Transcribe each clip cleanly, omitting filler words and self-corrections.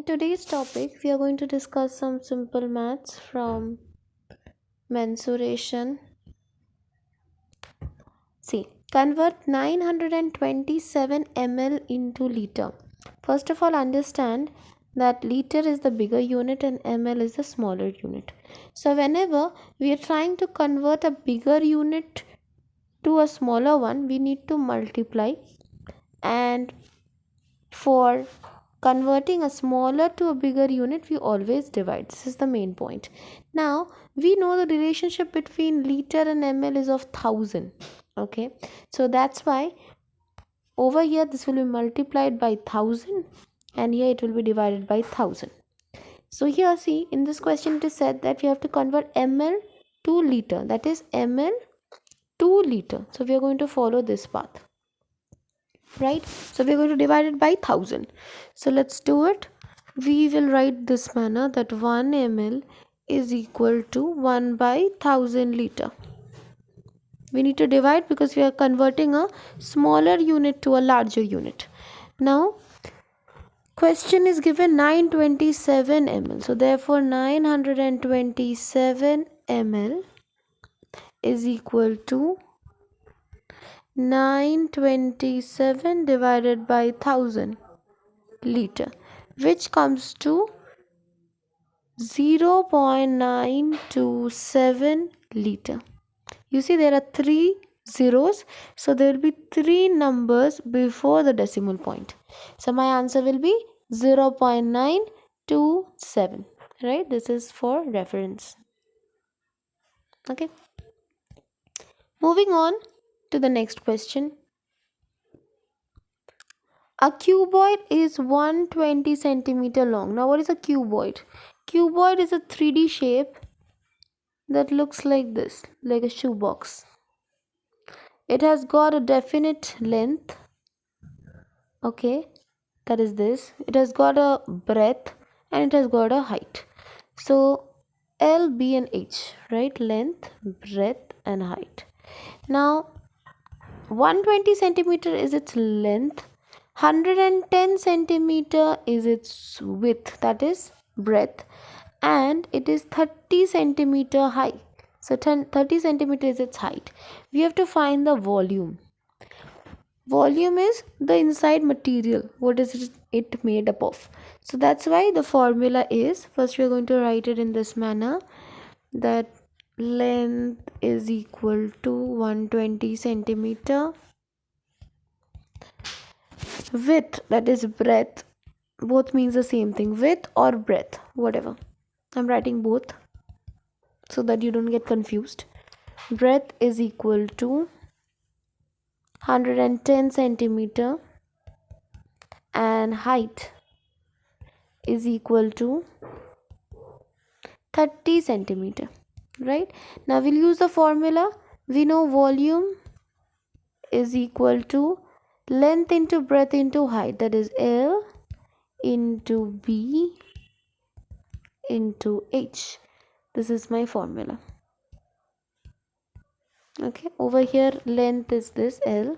In today's topic, we are going to discuss some simple maths from mensuration. See, convert 927 ml into liter. First of all, understand that liter is the bigger unit and ml is the smaller unit. So, whenever we are trying to convert a bigger unit to a smaller one, we need to multiply, and for converting a smaller to a bigger unit, we always divide. This is the main point. Now we know the relationship between liter and ml is of 1000. Okay, so that's why over here this will be multiplied by 1000 and here it will be divided by 1000. So here, see, in this question it is said that we have to convert ml to liter, that is ml to liter. So we are going to follow this path, right? So we're going to divide it by 1000. So let's do it. We will write this manner that 1 ml is equal to 1 by 1000 liter. We need to divide because we are converting a smaller unit to a larger unit. Now question is given 927 ml, so therefore 927 ml is equal to 927 divided by 1000 liter, which comes to 0.927 liter. You see there are 3 zeros, so there will be 3 numbers before the decimal point. So my answer will be 0.927, right? This is for reference. Okay, moving on to the next question. A cuboid is 120 centimeter long. Now what is a cuboid? Cuboid is a 3D shape that looks like this, like a shoebox. It has got a definite length, okay, that is this. It has got a breadth and it has got a height. So L, B and H, right? Length, breadth and height. Now 120 centimeter is its length, 110 centimeter is its width, that is breadth, and it is 30 centimeter high. So 30 centimeter is its height. We have to find the volume. Volume is the inside material. What is it made up of? So that's why the formula is, first we are going to write it in this manner, that length is equal to 120 centimeter, width, that is breadth, both means the same thing, width or breadth, whatever. I'm writing both so that you don't get confused. Breadth is equal to 110 centimeter and height is equal to 30 centimeter, right? Now we'll use the formula. We know volume is equal to length into breadth into height, that is L into B into H. This is my formula. Okay, over here length is this L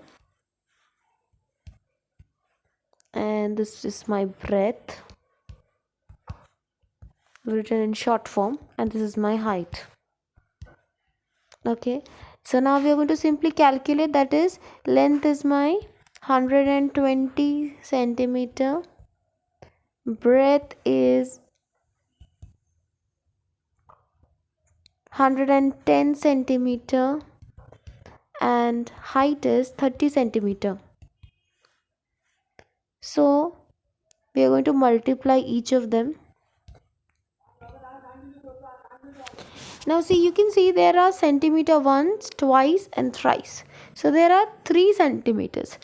and this is my breadth written in short form, and this is my height. Okay, so now we are going to simply calculate, that is length is my 120 centimeter, breadth is 110 centimeter and height is 30 centimeter. So we are going to multiply each of them. Now see, you can see there are centimeter once, twice and thrice. So there are 3 centimeters.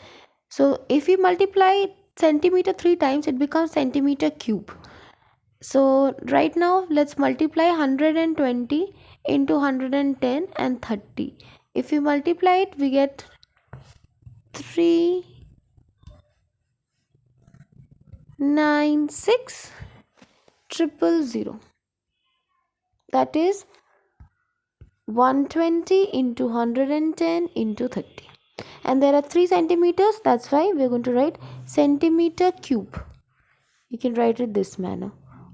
So if we multiply centimeter 3 times, it becomes centimeter cube. So right now let's multiply 120 into 110 and 30. If we multiply it, we get 396,000. That is 120 into 110 into 30. And there are 3 centimeters, that's why we are going to write centimeter cube. you can write it this manner,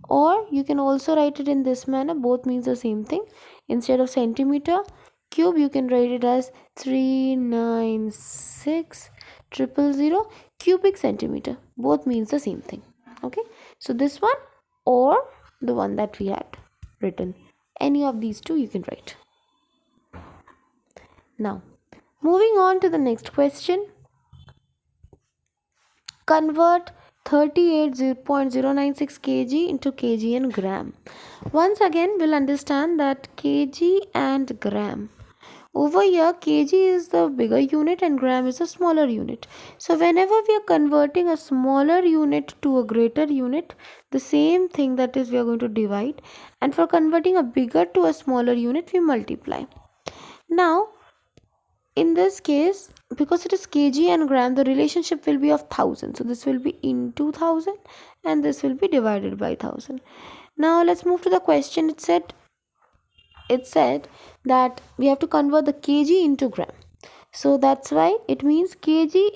or you can also write it in this manner. Both means the same thing. Instead of centimeter cube, you can write it as 396,000 cubic centimeter. Both means the same thing. Okay, so this one or the one that we had written, any of these two you can write. Now moving on to the next question. Convert 38.096 kg into kg and gram. Once again, we'll understand that kg and gram. Over here, kg is the bigger unit and gram is a smaller unit. So whenever we are converting a smaller unit to a greater unit, the same thing, that is, we are going to divide. And for converting a bigger to a smaller unit, we multiply. Now, in this case, because it is kg and gram, the relationship will be of 1000. So this will be into 1000 and this will be divided by 1000. Now let's move to the question. It said that we have to convert the kg into gram. So that's why it means kg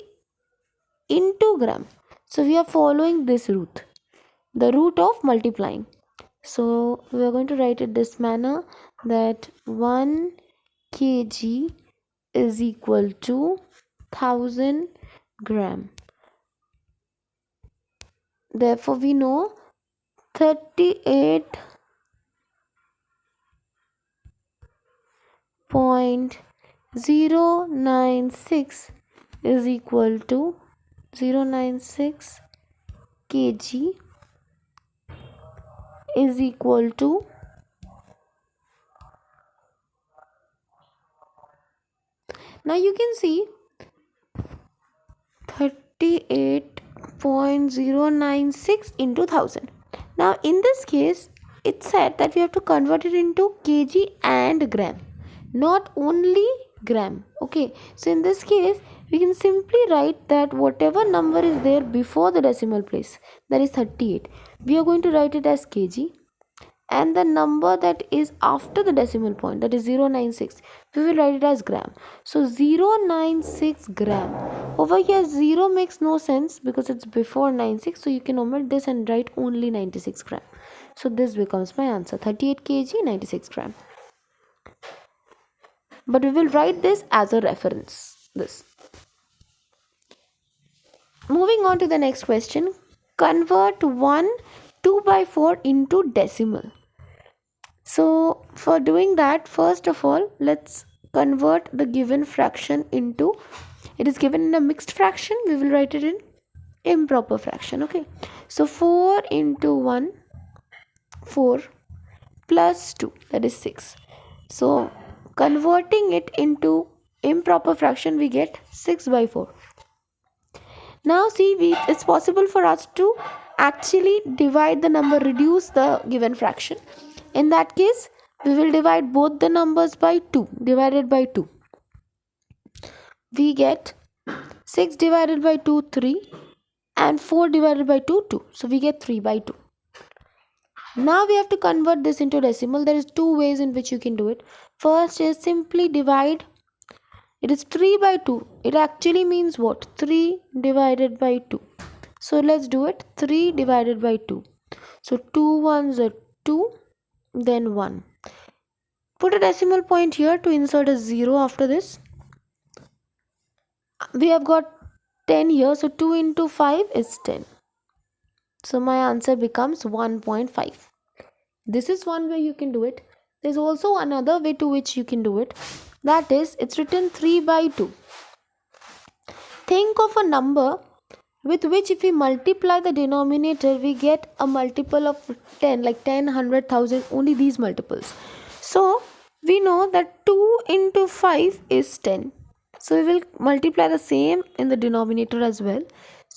into gram. So we are following this route, the route of multiplying. So we are going to write it this manner, that 1 kg is equal to 1000 gram. Therefore we know 38.096 is equal to 096 kg is equal to, now you can see 38.096 into 1000. Now in this case, it said that we have to convert it into kg and gram, not only gram. Okay, so in this case, we can simply write that whatever number is there before the decimal place, that is 38, we are going to write it as kg, and the number that is after the decimal point, that is 096, we will write it as gram. So 096 gram. Over here 0 makes no sense because it's before 96, so you can omit this and write only 96 gram. So this becomes my answer, 38 kg 96 gram. But we will write this as a reference. This. Moving on to the next question. Convert 1 2/4 into decimal. So for doing that, first of all, let's convert the given fraction into, it is given in a mixed fraction, we will write it in improper fraction. Okay, so 4 into 1, 4 plus 2, that is 6. So converting it into improper fraction, we get 6/4. Now see, it's possible for us to actually divide the number, reduce the given fraction. In that case, we will divide both the numbers by 2, divided by 2. We get 6 divided by 2, 3, and 4 divided by 2, 2. So we get 3/2. Now we have to convert this into decimal. There is two ways in which you can do it. First is simply divide. It is 3/2. It actually means what? 3 divided by 2. So let's do it. 3 divided by 2. So 2 ones are 2, then 1. Put a decimal point here to insert a 0 after this. We have got 10 here, so 2 into 5 is 10. So my answer becomes 1.5. This is one way you can do it. There's also another way to which you can do it. That is, it's written 3/2. Think of a number with which if we multiply the denominator, we get a multiple of 10, like 10, 100, 1000, only these multiples. So we know that 2 into 5 is 10. So we will multiply the same in the denominator as well.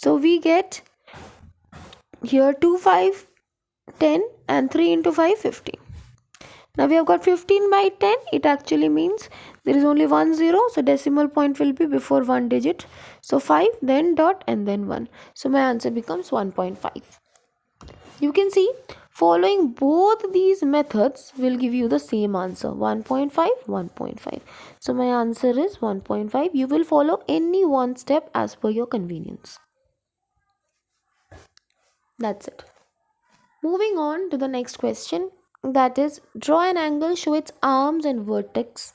So we get here 2, 5, 10, and 3 into 5, 15. Now we have got 15/10. It actually means there is only one 0. So decimal point will be before one digit. So 5, then dot, and then 1. So my answer becomes 1.5. You can see following both these methods will give you the same answer, 1.5, 1.5. So my answer is 1.5. You will follow any one step as per your convenience. That's it. Moving on to the next question, that is, draw an angle, show its arms and vertex.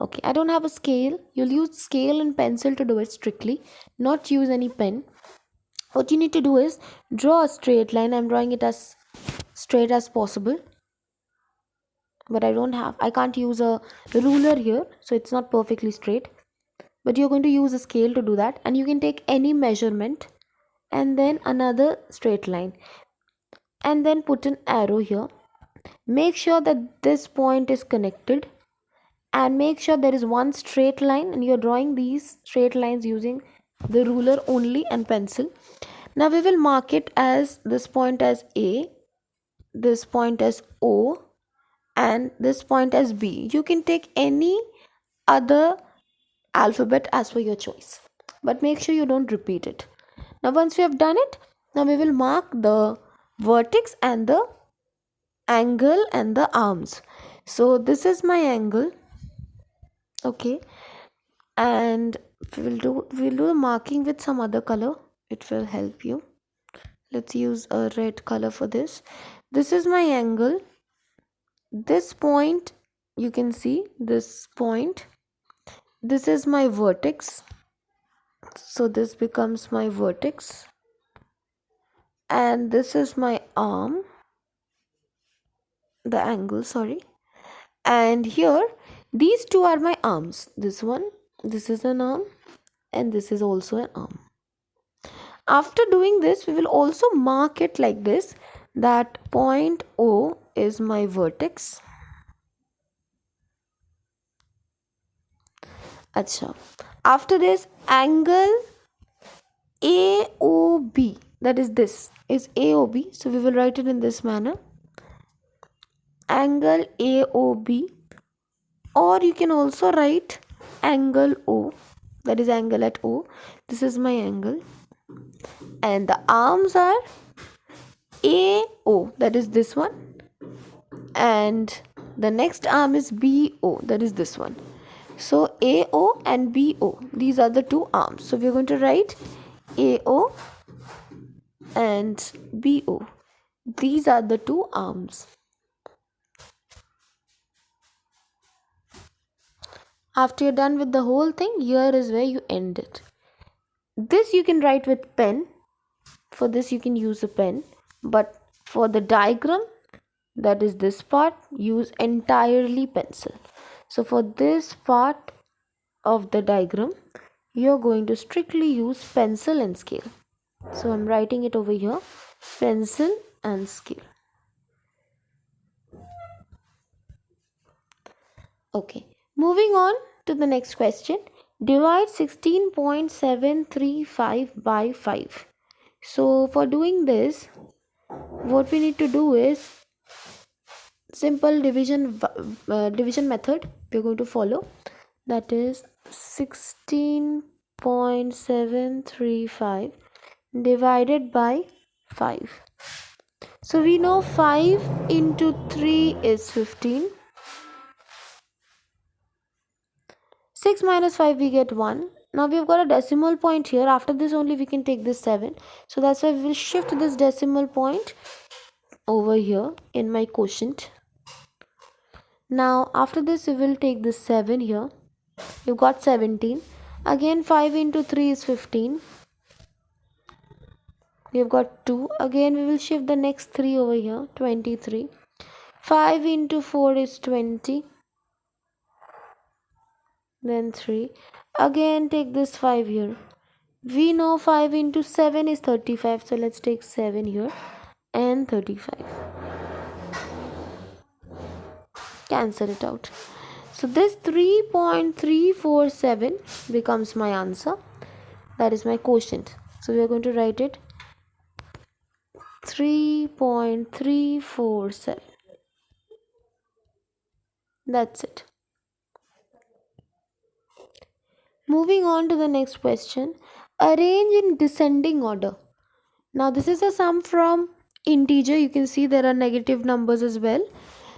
Okay, I don't have a scale. You'll use scale and pencil to do it strictly, not use any pen. What you need to do is draw a straight line. I'm drawing it as straight as possible, but I can't use a ruler here, so it's not perfectly straight. But you're going to use a scale to do that, and you can take any measurement and then another straight line and then put an arrow here. Make sure that this point is connected and make sure there is one straight line, and you're drawing these straight lines using the ruler only and pencil. Now we will mark it as this point as A, this point as O, and this point as B. You can take any other alphabet as per your choice, but make sure you don't repeat it. Now once we have done it, now we will mark the vertex and the angle and the arms. So this is my angle, okay, and we'll do the marking with some other color. It will help you. Let's use a red color for this. This is my angle. This point, you can see this point. This is my vertex. So this becomes my vertex. And this is my arm. The angle, sorry. And here, these two are my arms. This one, this is an arm, and this is also an arm. After doing this, we will also mark it like this, that point O is my vertex. Acha. After this, angle AOB, that is this, is AOB. So we will write it in this manner. Angle AOB, or you can also write angle O, that is angle at O. This is my angle. And the arms are AO, that is this one. And the next arm is BO, that is this one. So AO and BO, these are the two arms. So we're going to write AO and BO. These are the two arms. After you're done with the whole thing, here is where you end it. This you can write with pen. For this you can use a pen. But for the diagram, that is this part, use entirely pencil. So for this part of the diagram, you're going to strictly use pencil and scale. So I'm writing it over here, pencil and scale. Okay, moving on to the next question. Divide 16.735 by 5. So for doing this, what we need to do is simple division method we're going to follow. That is 16.735 divided by 5. So we know 5 into 3 is 15. 6 minus 5 we get 1. Now we've got a decimal point here. After this only we can take this 7. So that's why we will shift this decimal point over here in my quotient. Now after this we will take this 7 here. You've got 17. Again 5 into 3 is 15. We've got 2. Again we will shift the next 3 over here. 23. 5 into 4 is 20. Then 3. Again take this 5 here. We know 5 into 7 is 35. So let's take 7 here and 35. Cancel it out. So this 3.347 becomes my answer. That is my quotient. So we are going to write it 3.347. That's it. Moving on to the next question. Arrange in descending order. Now this is a sum from integer. You can see there are negative numbers as well.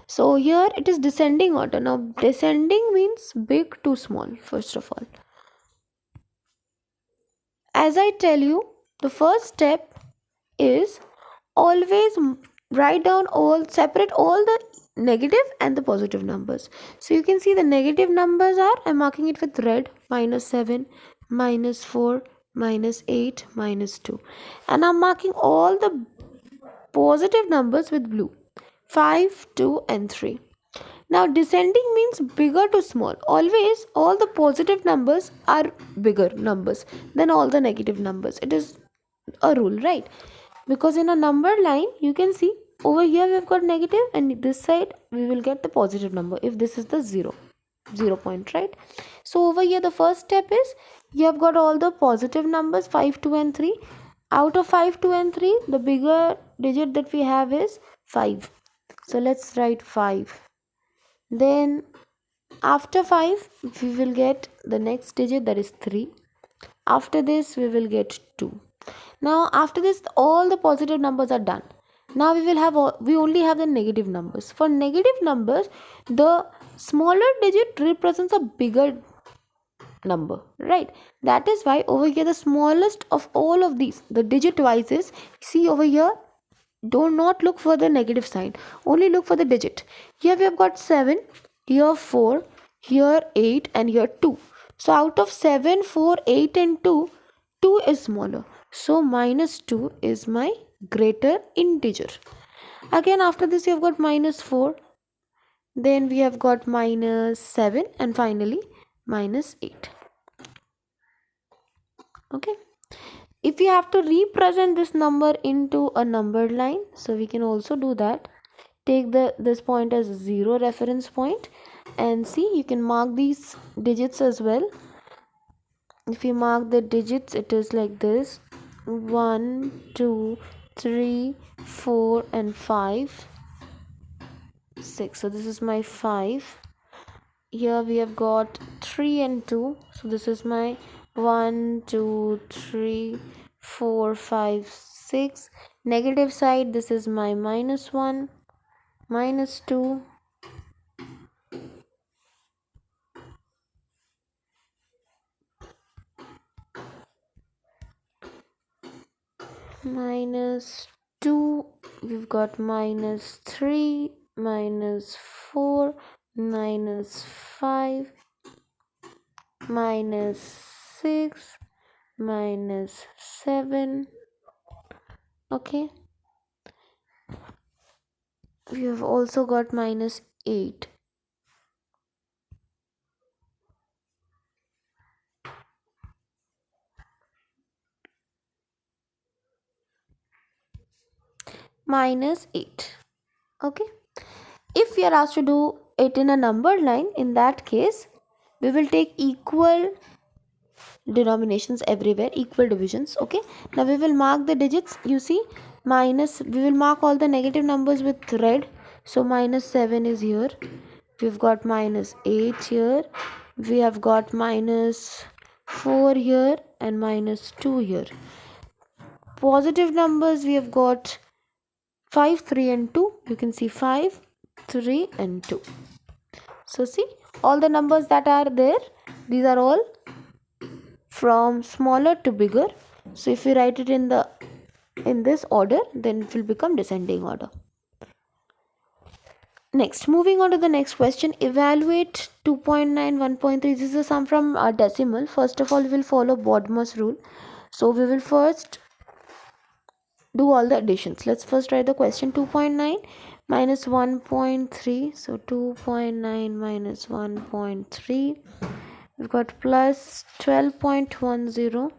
So here it is descending order. Now descending means big to small, first of all. As I tell you, the first step is always write down separate all the negative and the positive numbers. So you can see the negative numbers are, I'm marking it with red, -7, -4, -8, -2. And I'm marking all the positive numbers with blue, 5, 2 and 3. Now descending means bigger to small. Always all the positive numbers are bigger numbers than all the negative numbers. It is a rule, right? Because in a number line you can see over here we've got negative, and this side we will get the positive number if this is the 0 point, right? So over here the first step is you have got all the positive numbers 5, 2 and 3. Out of 5, 2 and 3, the bigger digit that we have is 5. So let's write 5. Then after 5 we will get the next digit, that is 3. After this we will get 2. Now after this all the positive numbers are done. Now we only have the negative numbers. For negative numbers, the smaller digit represents a bigger number, right? That is why over here the smallest of all of these, the digit wise is, see over here, do not look for the negative sign, only look for the digit. Here we have got 7, here 4, here 8 and here 2. So out of 7, 4, 8 and 2, 2 is smaller. So -2 is my greater integer. Again after this you have got -4, then we have got -7 and finally -8. Okay. If you have to represent this number into a numbered line, so we can also do that. Take this point as 0 reference point, and see, you can mark these digits as well. If you mark the digits, it is like this: 1, 2, 3, 4 and 5, 6. So this is my 5. Here we have got 3 and 2. So this is my 1, 2, 3, 4, 5, 6. Negative side, this is my -1, -2, -2. We've got -3, -4, -5, -6, -7. Okay. We have also got -8. -8. Okay. If we are asked to do it in a numbered line, in that case we will take equal denominations everywhere, equal divisions. Okay, now we will mark the digits. You see, we will mark all the negative numbers with red. So -7 is here, we've got -8 here, we have got -4 here and -2 here. Positive numbers, we have got 5, 3 and 2. You can see 5, 3 and 2. So see, all the numbers that are there, these are all from smaller to bigger. So if we write it in this order, then it will become descending order. Next, moving on to the next question, evaluate 2.9, 1.3. This is a sum from a decimal. First of all, we will follow Bodmer's rule. So we will first do all the additions. Let's first write the question. 2.9 minus 1.3. So 2.9 minus 1.3. We've got plus 12.10.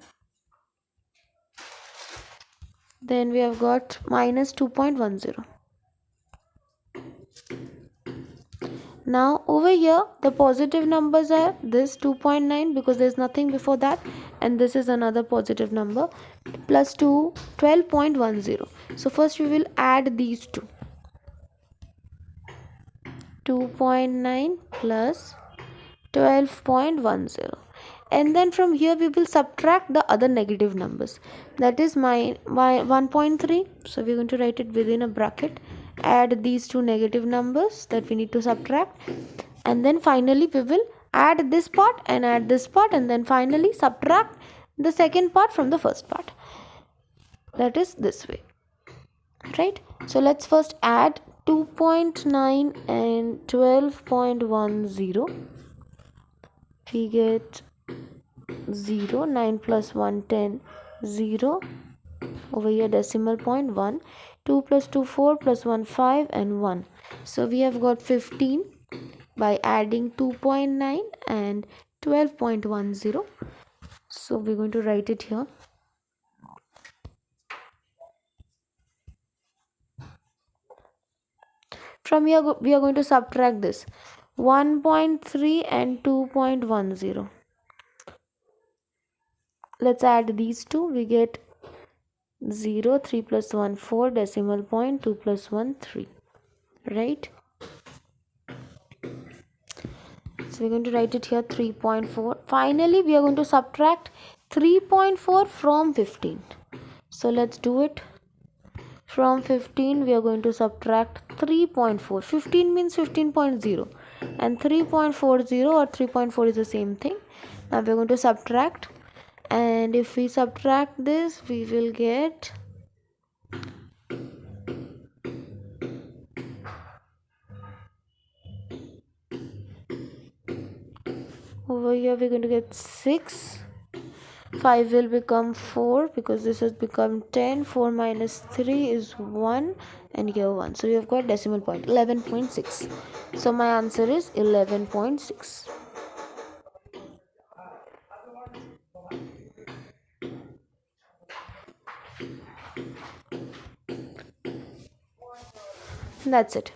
Then we have got minus 2.10. Now over here the positive numbers are this 2.9 because there is nothing before that, and this is another positive number, plus 12.10. So first we will add these two. 2.9 plus 12.10, and then from here we will subtract the other negative numbers, that is my 1.3. So we're going to write it within a bracket, add these two negative numbers that we need to subtract, and then finally we will add this part and add this part, and then finally subtract the second part from the first part. That is this way. right? So let's first add 2.9 and 12.10. We get 0, 9 plus 1, 10, 0. Over here decimal point 1, 2 plus 2, 4 plus 1, 5 and 1. So we have got 15 by adding 2.9 and 12.10. So we're going to write it here. From here we are going to subtract this 1.3 and 2.10. Let's add these two. We get 0, 3 plus 1, 4, decimal point 2 plus 1, 3, right? So we're going to write it here 3.4. Finally we are going to subtract 3.4 from 15. So let's do it. From 15 we are going to subtract 3.4. 15 means 15.0 and 3.40 or 3.4 is the same thing. Now we are going to subtract, and if we subtract this we will get over here we're going to get 6. 5 will become 4 because this has become 10. 4 minus 3 is 1 and here 1. So we have got decimal point 11.6. So my answer is 11.6. That's it.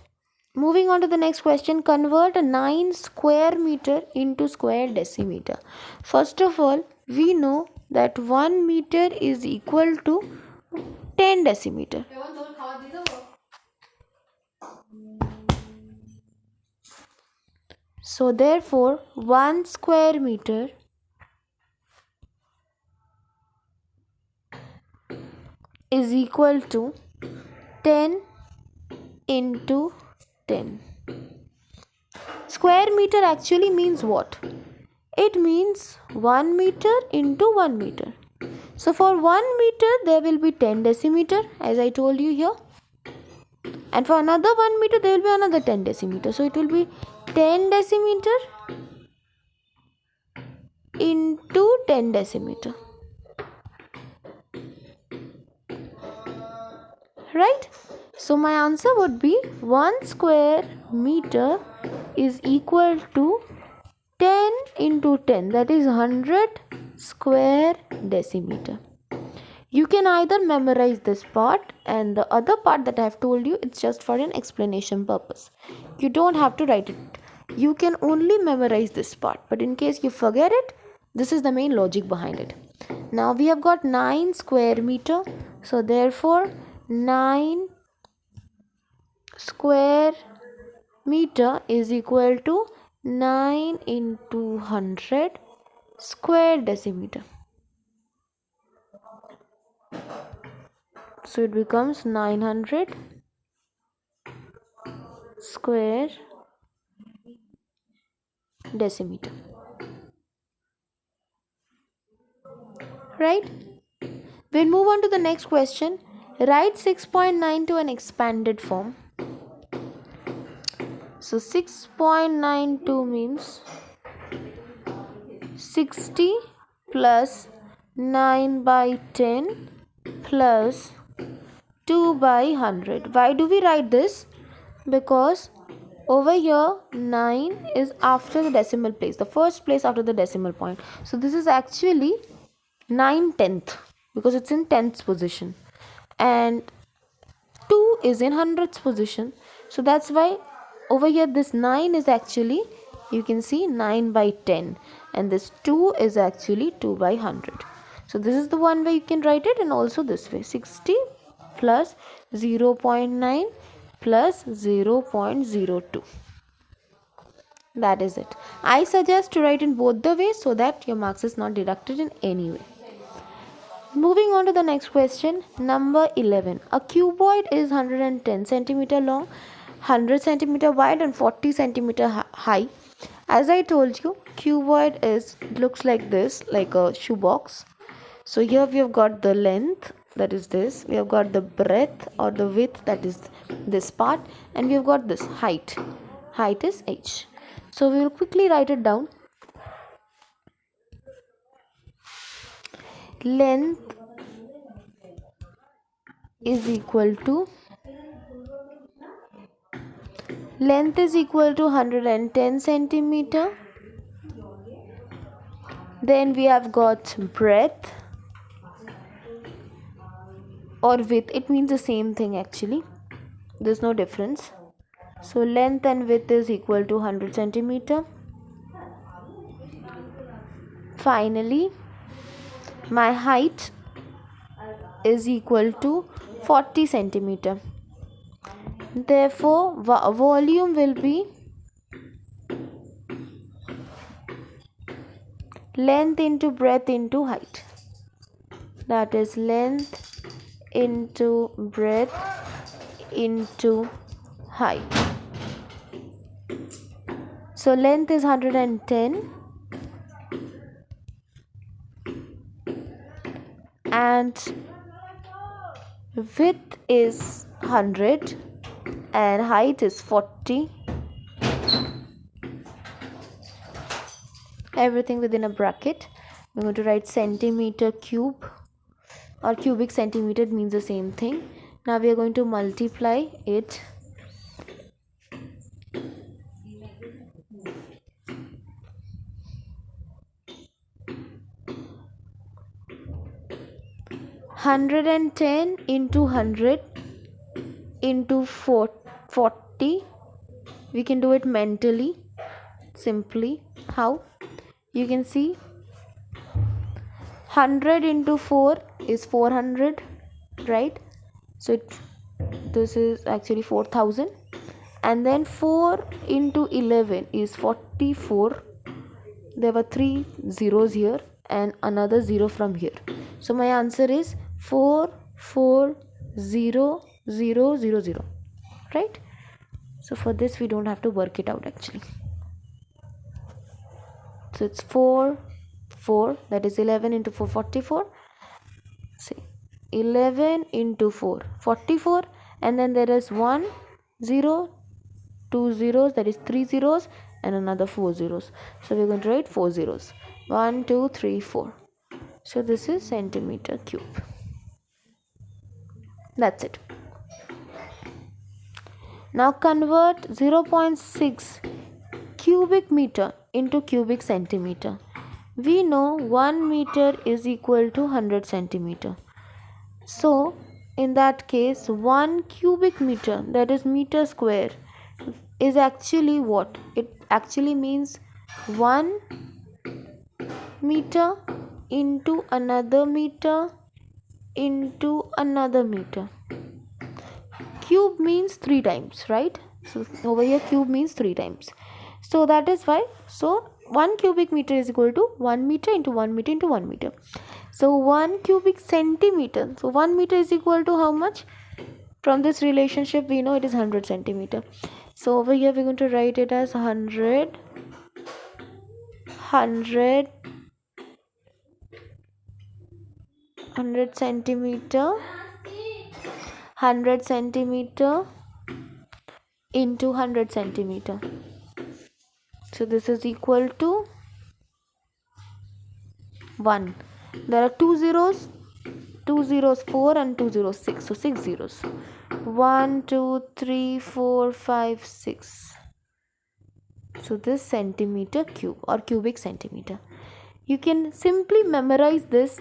Moving on to the next question, convert a 9 square meter into square decimeter. First of all, we know that 1 meter is equal to 10 decimeter. So therefore, 1 square meter is equal to 10 into 10. Square meter actually means what? It means 1 meter into 1 meter. So for 1 meter there will be 10 decimeter as I told you here. And for another 1 meter there will be another 10 decimeter. So it will be 10 decimeter into 10 decimeter. Right? So my answer would be 1 square meter is equal to 10 into 10, that is 100 square decimeter. You can either memorize this part, and the other part that I have told you, it's just for an explanation purpose. You don't have to write it. You can only memorize this part, but in case you forget it, this is the main logic behind it. Now we have got 9 square meter. So therefore 9 square meter is equal to 9 into 100 square decimeter. So it becomes 900 square decimeter. Right? We'll move on to the next question. Write 6.9 to an expanded form. So 6.92 means 60 plus 9 by 10 plus 2 by 100. Why do we write this? Because over here 9 is after the decimal place, the first place after the decimal point. So this is actually 9/10 because it's in 10th position, and 2 is in 100th position. So that's why over here this 9 is actually, you can see, 9 by 10, and this 2 is actually 2 by 100. So this is the one way you can write it, and also this way 60 plus 0.9 plus 0.02. That is it. I suggest to write in both the ways so that your marks is not deducted in any way. Moving on to the next question, number 11. A cuboid is 110 centimeter long, 100 centimeter wide and 40 centimeter high. As I told you, cuboid looks like this, like a shoebox. So here we have got the length that is this. We have got the breadth or the width, that is this part, and we have got this height. Height is h. So we will quickly write it down. Length is equal to 110 centimeter. Then we have got breadth or width. It means the same thing actually. There's no difference. So length and width is equal to 100 centimeter. Finally, my height is equal to 40 centimeter. Therefore, volume will be length into breadth into height. That is length into breadth into height. So length is 110 and width is 100 and height is 40. Everything within a bracket. We're going to write centimeter cube or cubic centimeter, it means the same thing. Now we are going to multiply it. Hundred and 10 into 100 into 40. We can do it mentally, simply. How? You can see 100 into 4 is 400, right? So this is actually 4000, and then 4 into 11 is 44. There were 3 zeros here and another 0 from here. So my answer is 440000, right? So for this we don't have to work it out actually. So it's 4, that is 11 into 4, 44. See, 11 into 4, 44, and then there is 1 0, 2 zeros, that is 3 zeros, and another 4 zeros. So we're going to write 4 zeros. 1 2 3 4. So this is centimeter cube. That's it. Now convert 0.6 cubic meter into cubic centimeter. We know 1 meter is equal to 100 centimeter. So in that case, 1 cubic meter, that is meter square, is actually what? It actually means 1 meter into another meter into another meter. Cube means 3 times, right? So over here cube means 3 times. So that is why, so 1 cubic meter is equal to 1 meter into 1 meter into 1 meter. So 1 cubic centimeter. So 1 meter is equal to how much? From this relationship we know it is 100 centimeter. So over here we're going to write it as 100 centimeter, 100 centimeter into 100 centimeter. So this is equal to 1. There are 2 zeros, 4 and 2 zeros 6. So 6 zeros. 1 2 3 4 5 6. So this centimeter cube or cubic centimeter. You can simply memorize this.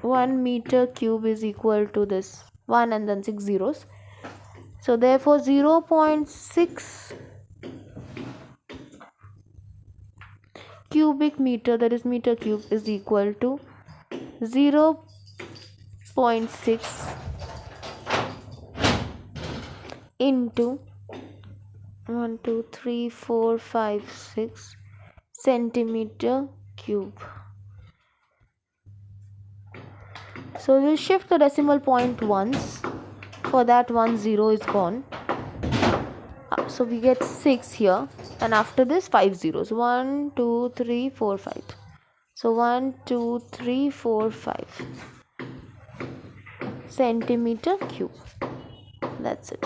1 meter cube is equal to this 1 and then 6 zeros. So therefore 0.6 cubic meter, that is meter cube, is equal to 0.6 into 1 2 3 4 5 6 centimeter cube. So we'll shift the decimal point once. For that 1 0 is gone. So we get 6 here, and after this 5 zeros. 1 2 3 4 5. So 1 2 3 4 5. centimeter cube. That's it.